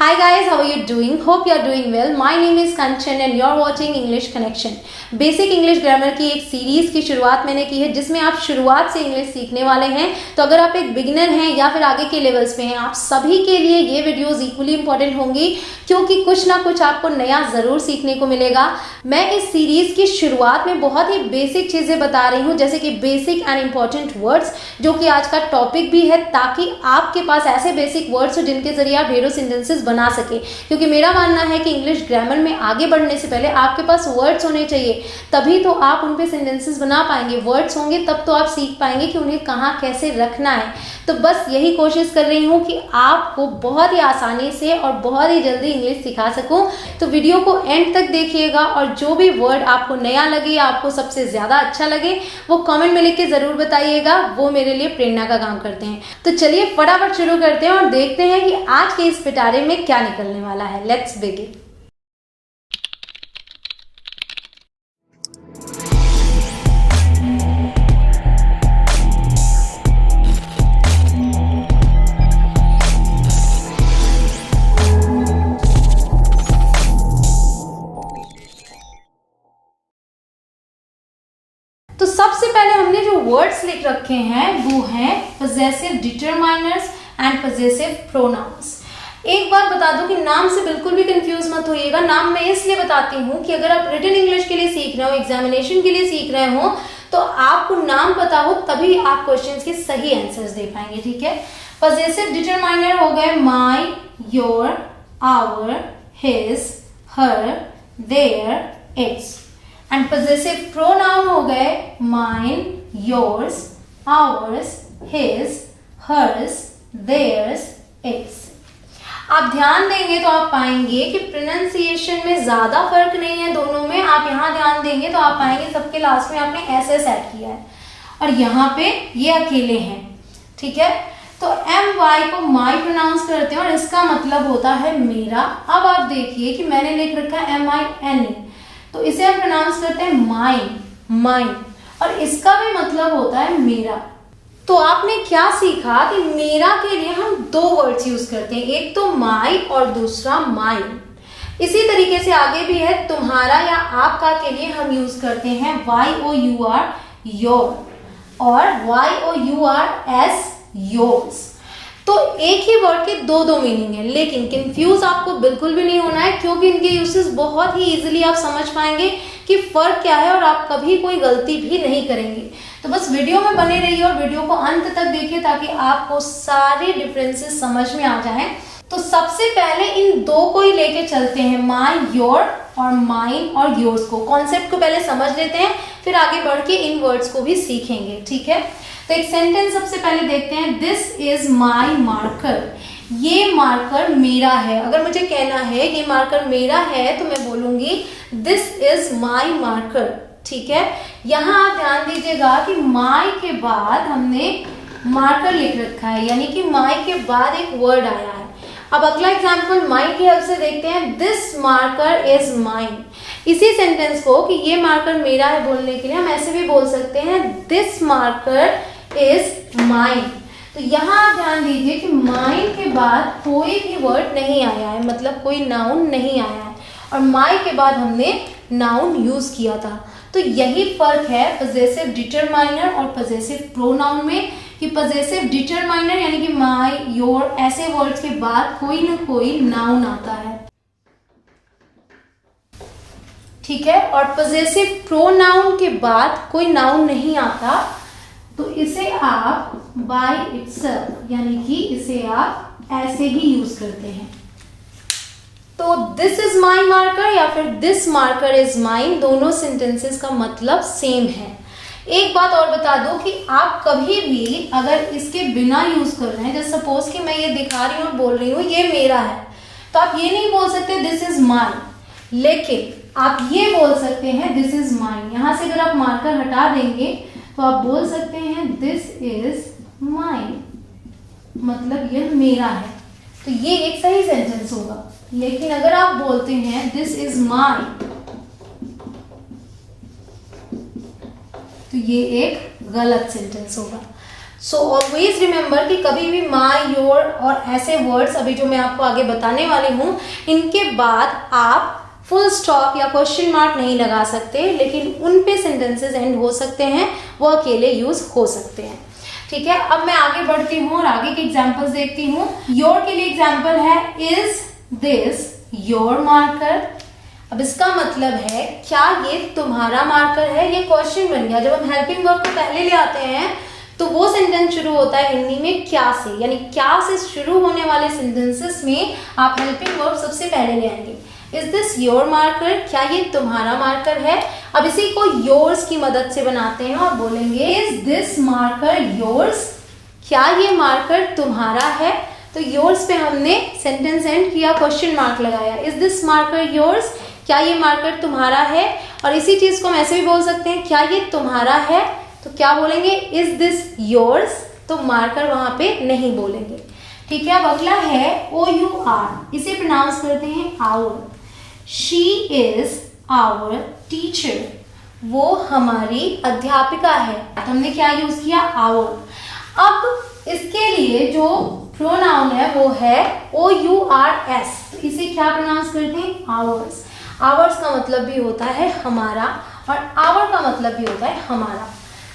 Hi guys, how are you doing? Hope you are doing well. My name is Kanchan and you are watching English Connection. Basic English grammar की एक series की शुरुआत मैंने की है जिसमें आप शुरुआत से इंग्लिश सीखने वाले हैं। तो अगर आप एक बिगिनर हैं या फिर आगे के लेवल्स पे हैं, आप सभी के लिए ये वीडियोस इक्वली इंपॉर्टेंट होंगी क्योंकि कुछ ना कुछ आपको नया ज़रूर सीखने को मिलेगा। मैं इस सीरीज की शुरुआत में बहुत ही बेसिक चीज़ें बता रही हूँ, जैसे कि बेसिक एंड इम्पॉर्टेंट वर्ड्स, जो कि आज का टॉपिक भी है, ताकि आपके पास ऐसे बेसिक वर्ड्स हो जिनके जरिए आप ढेरों सेंटेंसेस बना सके। क्योंकि मेरा मानना है कि इंग्लिश ग्रामर में आगे बढ़ने से पहले आपके पास वर्ड्स होने चाहिए, तभी तो आप उन पे सेंटेंसेस बना पाएंगे। वर्ड्स होंगे तब तो आप सीख पाएंगे कि उन्हें कहाँ कैसे रखना है। तो बस यही कोशिश कर रही हूँ कि आपको बहुत ही आसानी से और बहुत ही जल्दी इंग्लिश सिखा सकूँ। तो वीडियो को एंड तक देखिएगा और जो भी वर्ड आपको नया लगे या आपको सबसे ज़्यादा अच्छा लगे वो कमेंट में लिख के ज़रूर बताइएगा, वो मेरे लिए प्रेरणा का काम करते हैं। तो चलिए फटाफट शुरू करते हैं और देखते हैं कि आज के इस पिटारे में क्या निकलने वाला है। Let's begin. तो सबसे पहले हमने जो वर्ड्स लिख रखे हैं वो हैं possessive determiners and possessive pronouns. एक बात बता दूं कि नाम से बिल्कुल भी कंफ्यूज मत होइएगा। नाम मैं इसलिए बताती हूँ कि अगर आप रिटन इंग्लिश के लिए सीख रहे हो, एग्जामिनेशन के लिए सीख रहे हो, तो आपको नाम पता हो तभी आप क्वेश्चंस के सही आंसर्स दे पाएंगे। ठीक है, पजेसिव डिटरमाइनर हो गए my, your, our, his, her, their, its. And possessive pronoun हो गए mine, yours, ours, his, hers, theirs, its. आप ध्यान देंगे तो आप पाएंगे कि प्रोनाउंसिएशन में ज्यादा फर्क नहीं है दोनों में। आप यहाँ ध्यान देंगे तो आप पाएंगे सबके लास्ट में आपने एस ऐड किया है और यहाँ पे ये अकेले हैं। ठीक है, तो एम वाई को माई प्रोनाउंस करते हैं और इसका मतलब होता है मेरा। अब आप देखिए कि मैंने लिख रखा है MIN, तो इसे हम प्रोनाउंस करते हैं माइन, माइन, और इसका भी मतलब होता है मेरा। तो आपने क्या सीखा कि मेरा के लिए हम दो वर्ड्स यूज करते हैं, एक तो माई और दूसरा माइन। इसी तरीके से आगे भी है तुम्हारा या आपका के लिए हम यूज करते हैं YOUR, योर, और YOURS, योर्स। तो एक ही वर्ड के दो मीनिंग है, लेकिन कंफ्यूज आपको बिल्कुल भी नहीं होना है क्योंकि इनके यूसेस बहुत ही इजीली आप समझ पाएंगे कि फर्क क्या है और आप कभी कोई गलती भी नहीं करेंगे। तो बस वीडियो में बने रहिए और वीडियो को अंत तक देखिए ताकि आपको सारे डिफरेंसेस समझ में आ जाएं। तो सबसे पहले इन दो को ही लेके चलते हैं, माई, योर और माइन और योर्स को। कॉन्सेप्ट को पहले समझ लेते हैं, फिर आगे बढ़ के इन वर्ड्स को भी सीखेंगे। ठीक है, तो एक सेंटेंस सबसे पहले देखते हैं, दिस इज माई मार्कर। ये मार्कर मेरा है। अगर मुझे कहना है ये मार्कर मेरा है तो मैं बोलूंगी दिस इज माई मार्कर। ठीक है, यहाँ आप ध्यान दीजिएगा कि माई के बाद हमने मार्कर लिख रखा है, यानी कि माई के बाद एक वर्ड आया है। अब अगला एग्जाम्पल माई की हेल्प से देखते हैं, दिस मार्कर इज माइन। इसी सेंटेंस को कि ये मार्कर मेरा है बोलने के लिए हम ऐसे भी बोल सकते हैं, दिस मार्कर इज माइन। तो यहाँ आप ध्यान दीजिए कि माइन के बाद कोई भी वर्ड नहीं आया है, मतलब कोई नाउन नहीं आया है, और माई के बाद हमने नाउन यूज किया था। तो यही फर्क है पजेसिव डिटरमाइनर और पजेसिव प्रोनाउन में, कि पजेसिव डिटरमाइनर यानी कि माई, योर ऐसे वर्ड्स के बाद कोई ना कोई नाउन आता है। ठीक है, और पजेसिव प्रोनाउन के बाद कोई नाउन नहीं आता, तो इसे आप बाय इटसेल्फ यानी कि इसे आप ऐसे ही यूज करते हैं। तो दिस इज माई मार्कर या फिर दिस मार्कर इज माइन, दोनों सेंटेंसेस का मतलब सेम है। एक बात और बता दो कि आप कभी भी अगर इसके बिना यूज कर रहे हैं, जैसे सपोज कि मैं ये दिखा रही हूँ और बोल रही हूँ ये मेरा है, तो आप ये नहीं बोल सकते दिस इज माइन, लेकिन आप ये बोल सकते हैं दिस इज माइन। यहाँ से अगर आप मार्कर हटा देंगे तो आप बोल सकते हैं दिस इज माइन, मतलब यह मेरा है। तो ये एक सही सेंटेंस होगा। लेकिन अगर आप बोलते हैं दिस इज माई, तो ये एक गलत सेंटेंस होगा। सो ऑलवेज रिमेंबर कि कभी भी माई, योर और ऐसे वर्ड्स अभी जो मैं आपको आगे बताने वाली हूँ, इनके बाद आप फुल स्टॉप या क्वेश्चन मार्क नहीं लगा सकते, लेकिन उन पे सेंटेंसेस एंड हो सकते हैं, वो अकेले यूज हो सकते हैं। ठीक है, अब मैं आगे बढ़ती हूँ और आगे के एग्जाम्पल्स देखती हूँ। योर के लिए एग्जाम्पल है, इज दिस योर मार्कर। अब इसका मतलब है क्या ये तुम्हारा मार्कर है, ये क्वेश्चन बन गया। जब हम हेल्पिंग वर्ब को पहले ले आते हैं तो वो सेंटेंस शुरू होता है हिंदी में क्या से, यानी क्या से शुरू होने वाले सेंटेंसेस में आप हेल्पिंग वर्ब सबसे पहले ले आएंगे। इज दिस योर मार्कर, क्या ये तुम्हारा मार्कर है। अब इसी को योर्स की मदद से बनाते हैं और बोलेंगे इज दिस मार्कर योर्स, क्या ये मार्कर तुम्हारा है। तो योर्स पे हमने सेंटेंस एंड किया, क्वेश्चन मार्क लगाया। इज दिस मार्कर योर्स, क्या ये मार्कर तुम्हारा है। और इसी चीज को हम ऐसे भी बोल सकते हैं, क्या ये तुम्हारा है, तो क्या बोलेंगे इज दिस योर्स, तो मार्कर वहां पे नहीं बोलेंगे। ठीक है, अब अगला है OUR, इसे प्रोनाउंस करते हैं our. She is our teacher, वो हमारी अध्यापिका है। तो हमने क्या यूज किया, आवर। अब इसके लिए जो प्रोनाउन है वो है OURS, तो इसे क्या प्रोनाउंस करते हैं, आवर्स। आवर्स का मतलब भी होता है हमारा और आवर का मतलब भी होता है हमारा।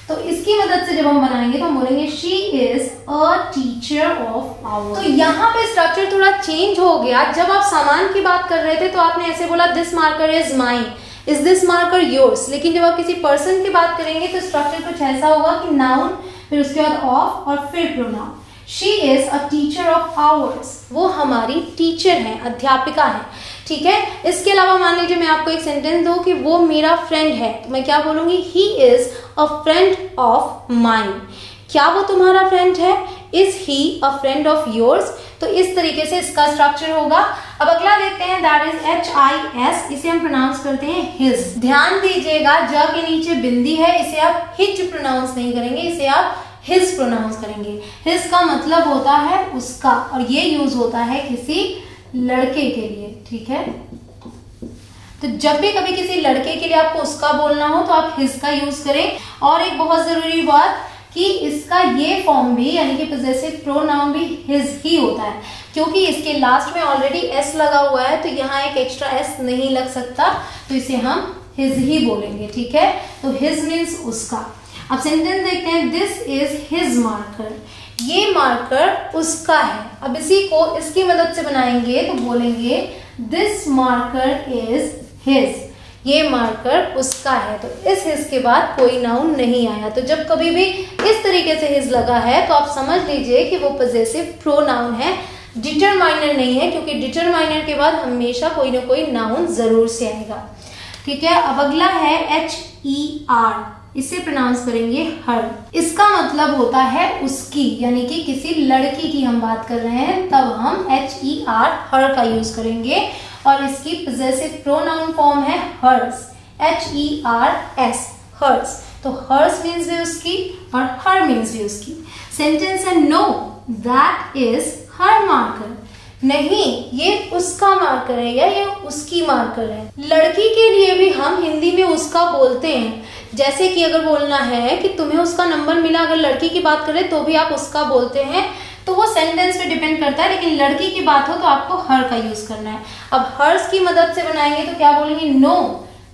तो इसकी मदद से जब हम बनाएंगे तो हम बोलेंगे she is a teacher of our. तो यहाँ पे स्ट्रक्चर थोड़ा चेंज हो गया। जब आप सामान की बात कर रहे थे तो आपने ऐसे बोला this marker is mine, is this marker yours. लेकिन जब आप किसी पर्सन की बात करेंगे तो स्ट्रक्चर कुछ ऐसा होगा कि नाउन, फिर उसके बाद ऑफ और फिर pronoun. She is a teacher of hours, वो हमारी टीचर है, अध्यापिका है। ठीक है, इसके अलावा मान लीजिए मैं आपको एक सेंटेंस दूं कि वो मेरा फ्रेंड है, तो मैं क्या बोलूंगी, he is a friend of mine. क्या वो तुम्हारा फ्रेंड है, is he a friend of yours. तो इस तरीके से इसका स्ट्रक्चर होगा। अब अगला देखते हैं, दैट इज HIS, इसे हम प्रोनाउंस करते हैं हिज। ध्यान दीजिएगा ज के नीचे बिंदी है, इसे आप हिज प्रोनाउंस नहीं करेंगे, इसे आप हिज प्रोनाउंस करेंगे। हिज का मतलब होता है उसका, और ये यूज होता है किसी लड़के के लिए। ठीक है, तो जब भी कभी किसी लड़के के लिए आपको उसका बोलना हो तो आप हिज का यूज करें। और एक बहुत जरूरी बात कि इसका ये फॉर्म भी यानी कि पोजेसिव प्रोनाउन भी हिज ही होता है, क्योंकि इसके लास्ट में ऑलरेडी एस लगा हुआ है, तो यहाँ एक एक्स्ट्रा एस नहीं लग सकता, तो इसे हम हिज ही बोलेंगे। ठीक है, तो हिज मीन्स उसका। अब सेंटेंस देखते हैं, दिस इज हिज मार्कर, ये मार्कर उसका है। अब इसी को इसकी मदद से बनाएंगे तो बोलेंगे दिस मार्कर इज हिज, ये मार्कर उसका है। तो इस हिज के बाद कोई नाउन नहीं आया। तो जब कभी भी इस तरीके से हिज लगा है तो आप समझ लीजिए कि वो पोजेसिव प्रोनाउन है, डिटरमाइनर नहीं है, क्योंकि डिटरमाइनर के बाद हमेशा कोई ना कोई नाउन जरूर से आएगा। ठीक है, अब अगला है HER, इसे प्रोनाउंस करेंगे हर। इसका मतलब होता है उसकी, यानी कि किसी लड़की की हम बात कर रहे हैं तब हम HER हर का यूज करेंगे। और इसकी पोजेसिव प्रोनाउन फॉर्म है हर्स, HERS, हर्स। तो हर्स मीन्स भी उसकी और हर मीन्स भी उसकी। सेंटेंस है, know that is her marker, नहीं ये उसका मार्कर है या ये उसकी मार्कर है। लड़की के लिए भी हम हिंदी में उसका बोलते हैं, जैसे कि अगर बोलना है कि तुम्हें उसका नंबर मिला, अगर लड़की की बात करें तो भी आप उसका बोलते हैं, तो वो सेंटेंस पे डिपेंड करता है। लेकिन लड़की की बात हो तो आपको हर का यूज करना है। अब हर्स की मदद से बनाएंगे तो क्या बोलेंगे, no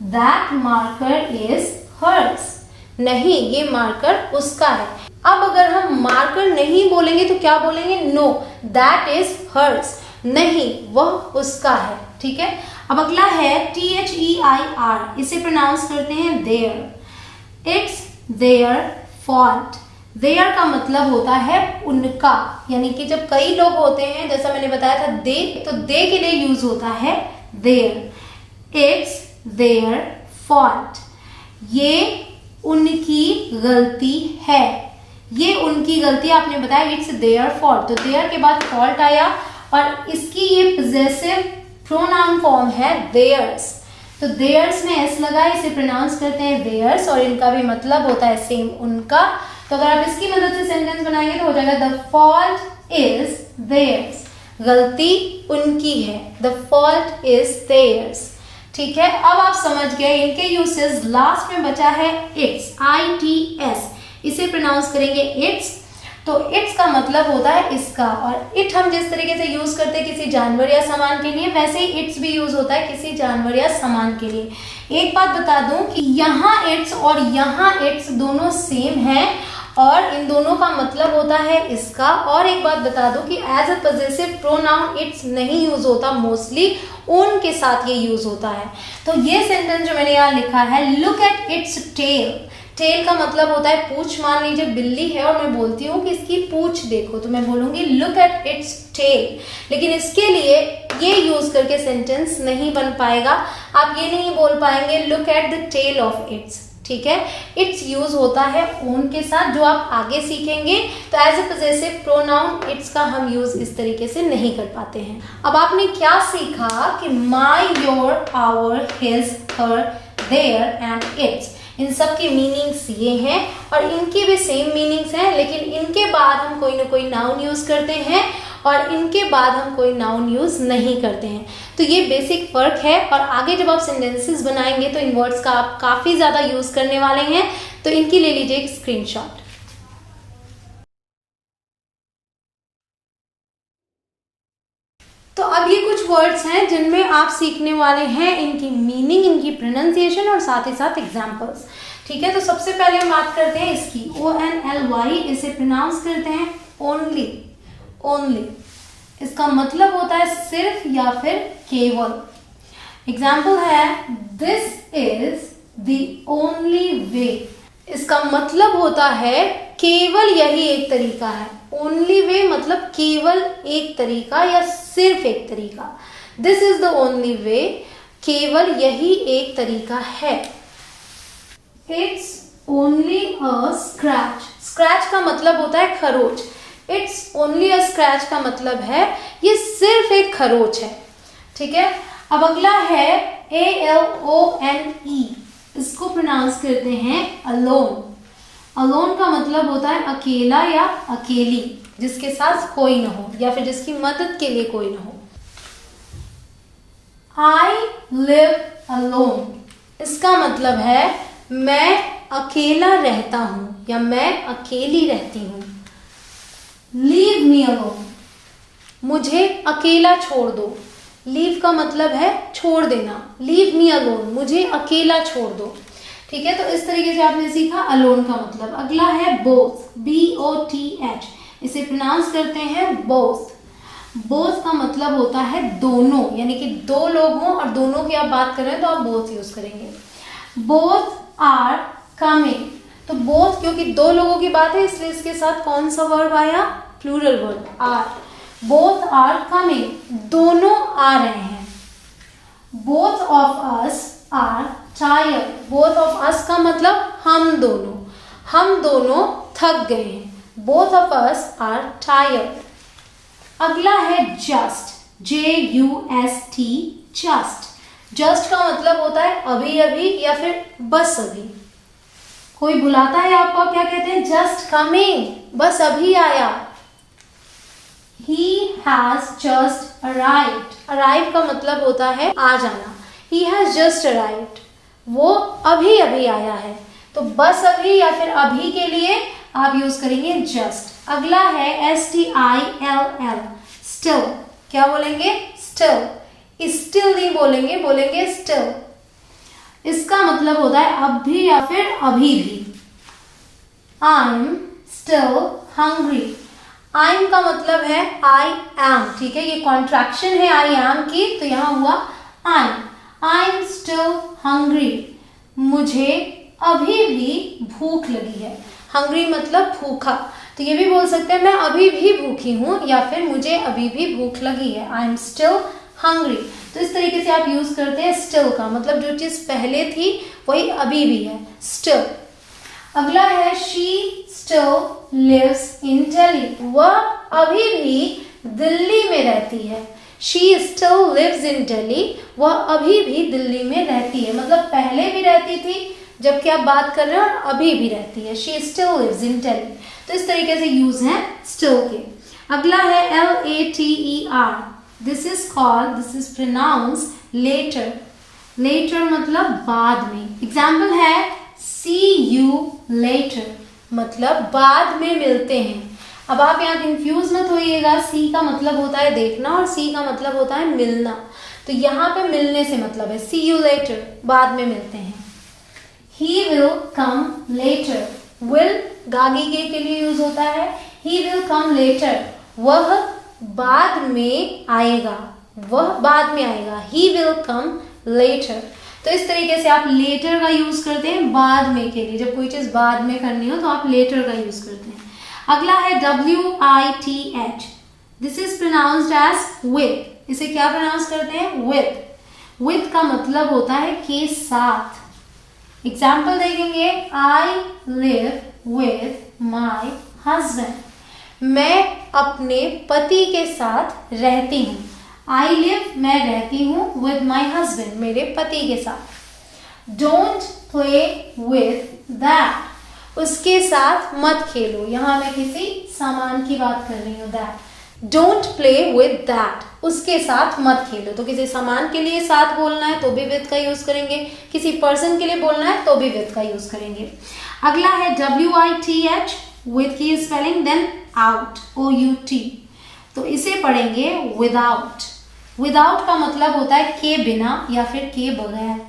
that marker is hers, नहीं ये मार्कर उसका है। अब अगर हम मार्कर नहीं बोलेंगे तो क्या बोलेंगे, नो दैट इज हर्स, नहीं वह उसका है। ठीक है, अब अगला है THEIR, इसे प्रोनाउंस करते हैं their. It's their fault. Their का मतलब होता है उनका, यानी कि जब कई लोग होते हैं, जैसा मैंने बताया था दे, तो दे के लिए यूज होता है देयर। इट्स देयर फॉल्ट, ये उनकी गलती है, ये उनकी गलती। आपने बताया इट्स देयर फॉल्ट, तो देयर के बाद फॉल्ट आया और इसकी ये पोजेसिव प्रोनाउन फॉर्म है देयर्स। तो देयर्स में एस लगा, इसे प्रोनाउंस करते हैं देयर्स, और इनका भी मतलब होता है सेम उनका। तो अगर आप इसकी मदद से सेंटेंस बनाएंगे तो हो जाएगा द फॉल्ट इज देयर्स, गलती उनकी है, द फॉल्ट इज देयर्स। ठीक है, अब आप समझ गए इनके यूसेस। लास्ट में बचा है इट्स, ITS, इसे प्रोनाउंस करेंगे इट्स। तो इट्स का मतलब होता है इसका, और इट हम जिस तरीके से यूज करते हैं किसी जानवर या सामान के लिए, वैसे ही इट्स भी यूज होता है किसी जानवर या सामान के लिए। एक बात बता दूं कि यहाँ इट्स और यहाँ इट्स दोनों सेम है और इन दोनों का मतलब होता है इसका। और एक बात बता दूं कि as a possessive pronoun its नहीं यूज होता, मोस्टली ओन के साथ ये यूज होता है। तो ये सेंटेंस जो मैंने यहाँ लिखा है, look at its tail, tail का मतलब होता है पूंछ। मान लीजिए बिल्ली है और मैं बोलती हूँ कि इसकी पूंछ देखो, तो मैं बोलूंगी लुक एट इट्स टेल। लेकिन इसके लिए ये यूज करके सेंटेंस नहीं बन पाएगा। आप ये नहीं बोल पाएंगे look at the tail of its, ठीक है। इट्स यूज होता है ओन के साथ, जो आप आगे सीखेंगे। तो as a possessive pronoun its का हम यूज इस तरीके से नहीं कर पाते हैं। अब आपने क्या सीखा कि my, your, our, his, her, their and its, इन सब की मीनिंग्स ये हैं और इनकी भी सेम मीनिंग्स हैं, लेकिन इनके बाद हम कोई ना कोई नाउन यूज करते हैं और इनके बाद हम कोई नाउन यूज नहीं करते हैं। तो ये बेसिक फर्क है। और आगे जब आप सेंटेंसेस बनाएंगे तो इन वर्ड्स का आप काफी ज्यादा यूज करने वाले हैं, तो इनकी ले लीजिए एक स्क्रीनशॉट। तो अब ये कुछ वर्ड्स हैं जिनमें आप सीखने वाले हैं इनकी मीनिंग, इनकी प्रोनाउंसिएशन और साथ ही साथ एग्जांपल्स, ठीक है। तो सबसे पहले हम बात करते हैं इसकी, ONLY, इसे प्रोनाउंस करते हैं ओनली, ओनली। इसका मतलब होता है सिर्फ या फिर केवल। एग्जाम्पल है this is the only way, इसका मतलब होता है केवल यही एक तरीका है। ओनली वे मतलब केवल एक तरीका या सिर्फ एक तरीका। This is the only way, केवल यही एक तरीका है। It's only a scratch, scratch का मतलब होता है खरोच। इट्स ओनली अ स्क्रैच का मतलब है ये सिर्फ एक खरोच है, ठीक है। अब अगला है ALONE, इसको प्रोनाउंस करते हैं अलोन। अलोन का मतलब होता है अकेला या अकेली, जिसके साथ कोई ना हो या फिर जिसकी मदद के लिए कोई ना हो। I live alone, इसका मतलब है मैं अकेला रहता हूं या मैं अकेली रहती हूं। Leave me alone, मुझे अकेला छोड़ दो। लीव का मतलब है छोड़ देना, लीव मी अलोन, मुझे अकेला छोड़ दो, ठीक है। तो इस तरीके से आपने सीखा अलोन का मतलब। अगला है बोथ, BOTH, इसे प्रोनाउंस करते हैं बोथ। बोथ का मतलब होता है दोनों, यानी कि दो लोग हों और दोनों की आप बात कर रहे हैं तो आप बोथ यूज करेंगे। बोथ आर कमिंग, तो बोथ क्योंकि दो लोगों की बात है इसलिए इसके साथ कौन सा वर्ब आया, plural verb are. Both are coming, दोनों आ रहे हैं। Both of us are tired, both of us का मतलब हम दोनों थक गए हैं। Both of us are tired. अगला है जस्ट, JUST, जस्ट। जस्ट का मतलब होता है अभी अभी या फिर बस अभी। कोई बुलाता है आपको, क्या कहते हैं, जस्ट कमिंग, बस अभी आया। He has just arrived, arrive का मतलब होता है आ जाना। He has just arrived, वो अभी अभी आया है। तो बस अभी या फिर अभी के लिए आप यूज करेंगे जस्ट। अगला है STILL, still, क्या बोलेंगे, still, still नहीं बोलेंगे, बोलेंगे still। इसका मतलब होता है अब भी या फिर अभी भी। I'm still hungry, I'm का मतलब है I am, ठीक है, ये कॉन्ट्रैक्शन है I am की, तो यहां हुआ I'm still hungry, मुझे अभी भी भूख लगी है। hungry मतलब भूखा, तो ये भी बोल सकते हैं मैं अभी भी भूखी हूं या फिर मुझे अभी भी भूख लगी है। I'm still hungry, तो इस तरीके से आप यूज करते हैं still का मतलब जो चीज पहले थी वही अभी भी है, still। अगला है she still lives in Delhi, वह अभी भी दिल्ली में रहती है। she still lives in Delhi, वह अभी भी दिल्ली में रहती है, मतलब पहले भी रहती थी जबकि आप बात कर रहे हैं और अभी भी रहती है। she still lives in Delhi, तो इस तरीके से यूज है still के। अगला है LATER, this is pronounced later, later मतलब बाद में। एग्जाम्पल है see you later, मतलब बाद में मिलते हैं। अब आप यहाँ कंफ्यूज मत होइएगा, सी का मतलब होता है देखना और सी का मतलब होता है मिलना। तो यहाँ पे मिलने से मतलब है सी यू लेटर, बाद में मिलते हैं। He will come later, will गागी के लिए यूज होता है। ही विल कम लेटर, वह बाद में आएगा, वह बाद में आएगा। ही विल कम लेटर। तो इस तरीके से आप लेटर का यूज करते हैं बाद में के लिए, जब कोई चीज बाद में करनी हो तो आप लेटर का यूज करते हैं। अगला है WITH, this is pronounced as with. इसे क्या प्रोनाउंस करते हैं? विथ। विथ का मतलब होता है के साथ। एग्जाम्पल देखेंगे, I live with my husband, मैं अपने पति के साथ रहती हूँ। आई लिव, मैं रहती हूँ, विद माई हस्बैंड, मेरे पति के साथ। डोंट प्ले विथ दैट, उसके साथ मत खेलो। यहाँ मैं किसी सामान की बात कर रही हूँ, that. Don't play with that, उसके साथ मत खेलो। तो किसी सामान के लिए साथ बोलना है तो भी विथ का यूज करेंगे, किसी पर्सन के लिए बोलना है तो भी विथ का यूज करेंगे। अगला है WITH, विथ की स्पेलिंग, देन आउट, OUT। तो इसे पढ़ेंगे विदाउट। विदाउट का मतलब होता है के बिना या फिर के बगैर।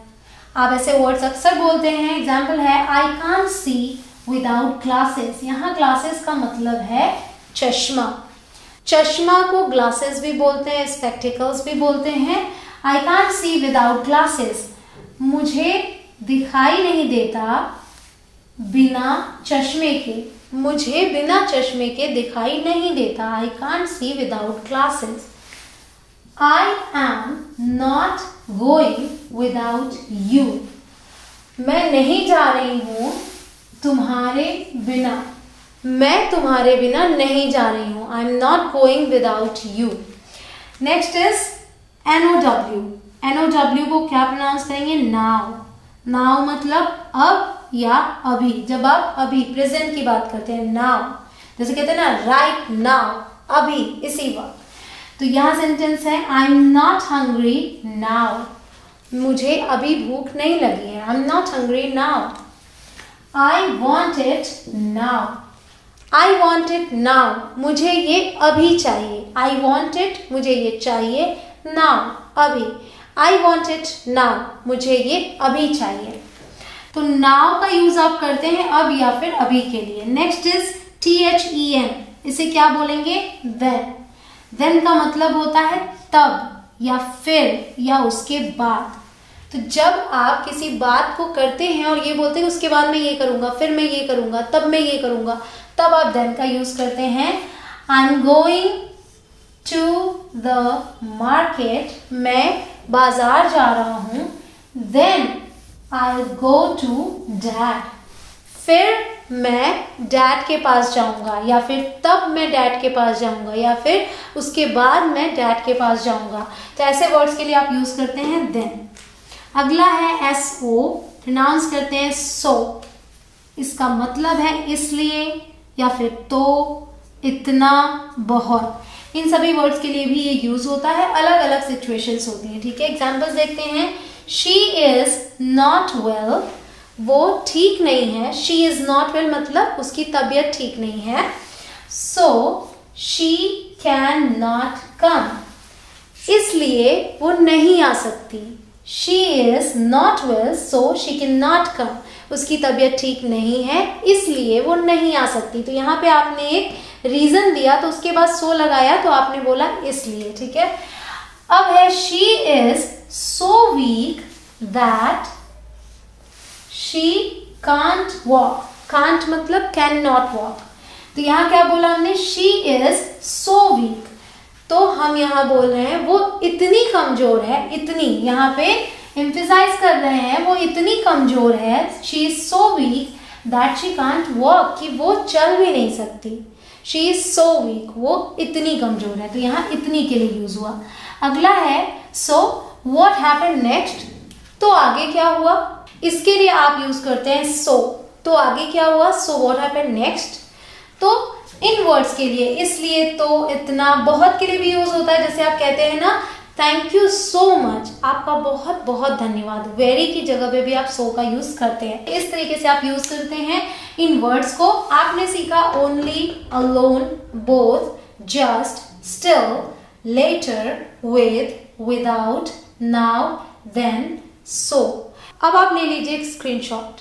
आप ऐसे वर्ड्स अक्सर बोलते हैं। एग्जाम्पल है, I can't see without glasses. यहाँ ग्लासेस का मतलब है चश्मा। चश्मा को ग्लासेस भी बोलते हैं, स्पेक्टिकल्स भी बोलते हैं। I can't see without glasses, मुझे दिखाई नहीं देता बिना चश्मे के, मुझे बिना चश्मे के दिखाई नहीं देता। I can't see without glasses. I am not going without you, मैं नहीं जा रही हूं तुम्हारे बिना, मैं तुम्हारे बिना नहीं जा रही हूं। I am not going without you. Next is NOW. NOW को क्या प्रोनाउंस करेंगे? नाउ। नाउ मतलब अब या अभी। जब आप अभी प्रेजेंट की बात करते हैं, नाउ, जैसे कहते हैं ना राइट नाउ, अभी, इसी वक्त। तो यहाँ सेंटेंस है, I am not hungry now, मुझे अभी भूख नहीं लगी है। I am not hungry now. I want it now, I want it now, मुझे ये अभी चाहिए। आई वॉन्ट इट, मुझे ये चाहिए, नाउ, अभी। आई वॉन्ट इट नाउ, मुझे ये अभी चाहिए। तो नाउ का यूज आप करते हैं अब या फिर अभी के लिए। नेक्स्ट इज THEN, इसे क्या बोलेंगे? देन। देन का मतलब होता है तब या फिर या उसके बाद। तो जब आप किसी बात को करते हैं और ये बोलते हैं उसके बाद मैं ये करूंगा, फिर मैं ये करूंगा, तब मैं ये करूंगा, तब आप देन का यूज करते हैं। I am going to the market, मैं बाजार जा रहा हूं। Then I go to dad, फिर मैं डैड के पास जाऊंगा, या फिर तब मैं डैड के पास जाऊंगा, या फिर उसके बाद मैं डैड के पास जाऊंगा। तो ऐसे वर्ड्स के लिए आप यूज करते हैं देन। अगला है SO, प्रोनाउंस करते हैं सो। इसका मतलब है इसलिए या फिर तो, इतना, बहुत। इन सभी वर्ड्स के लिए भी ये यूज होता है, अलग अलग सिचुएशंस होती हैं। ठीक है, एग्जाम्पल्स देखते हैं। शी इज नॉट वेल, वो ठीक नहीं है। शी इज नॉट वेल मतलब उसकी तबीयत ठीक नहीं है। So she can not come, इसलिए वो नहीं आ सकती। She is not well so she can not come, उसकी तबीयत ठीक नहीं है इसलिए वो नहीं आ सकती। तो यहाँ पे आपने एक रीजन दिया तो उसके बाद सो लगाया तो आपने बोला इसलिए। ठीक है, अब है she is so weak that she can't walk. Can't मतलब कैन नॉट वॉक। तो यहाँ क्या बोला हमने? She is so weak. तो हम यहाँ बोल रहे हैं वो इतनी कमजोर है, इतनी, यहाँ पे एम्फेसाइज कर रहे हैं वो इतनी कमजोर है। She is so weak that she can't walk, कि वो चल भी नहीं सकती। शी इज सो वीक, वो इतनी कमजोर है। तो यहाँ इतनी के लिए यूज हुआ। अगला है सो व्हाट हैपेंड नेक्स्ट, तो आगे क्या हुआ, इसके लिए आप यूज करते हैं सो। तो आगे क्या हुआ? So what happened next. तो इन वर्ड्स के लिए इसलिए, तो, इतना, बहुत के लिए भी यूज होता है। जैसे आप कहते हैं ना थैंक यू सो मच, आपका बहुत बहुत धन्यवाद। वेरी की जगह पे भी आप सो का यूज करते हैं। इस तरीके से आप यूज करते हैं इन वर्ड्स को आपने सीखा only, alone, both, just, still, later, with, without, now, then, so. अब आप ले लीजिए एक screenshot.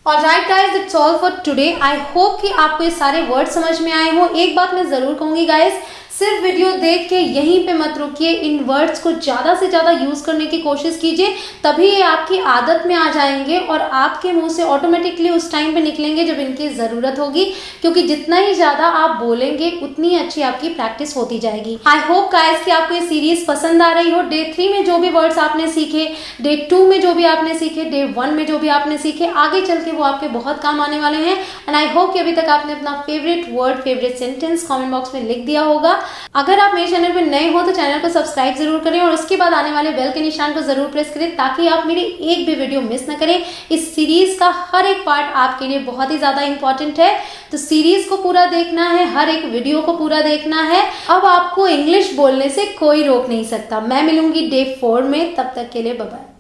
Alright guys, that's all for today. I hope कि आपको ये सारे वर्ड समझ में आए हो। एक बात मैं जरूर कहूंगी गाइज, सिर्फ वीडियो देख के यहीं पे मत रुकिए, इन वर्ड्स को ज़्यादा से ज़्यादा यूज़ करने की कोशिश कीजिए, तभी ये आपकी आदत में आ जाएंगे और आपके मुंह से ऑटोमेटिकली उस टाइम पे निकलेंगे जब इनकी ज़रूरत होगी, क्योंकि जितना ही ज़्यादा आप बोलेंगे उतनी अच्छी आपकी प्रैक्टिस होती जाएगी। आई होप गाइस कि आपको ये सीरीज पसंद आ रही हो। डे 3 में जो भी वर्ड्स आपने सीखे, डे 2 में जो भी आपने सीखे, डे 1 में जो भी आपने सीखे, आगे चल के वो आपके बहुत काम आने वाले हैं। एंड आई होप कि अभी तक आपने अपना favourite word, favourite sentence comment box में लिख दिया होगा। अगर आप मेरे चैनल पे नए हो तो चैनल को सब्सक्राइब जरूर करें और उसके बाद आने वाले बेल के निशान को जरूर प्रेस करें, ताकि आप मेरी एक भी वीडियो मिस न करें। इस सीरीज का हर एक पार्ट आपके लिए बहुत ही ज्यादा इंपॉर्टेंट है, तो सीरीज को पूरा देखना है, हर एक वीडियो को पूरा देखना है। अब आपको इंग्लिश बोलने से कोई रोक नहीं सकता। मैं मिलूंगी डे 4 में, तब तक के लिए बाय बाय।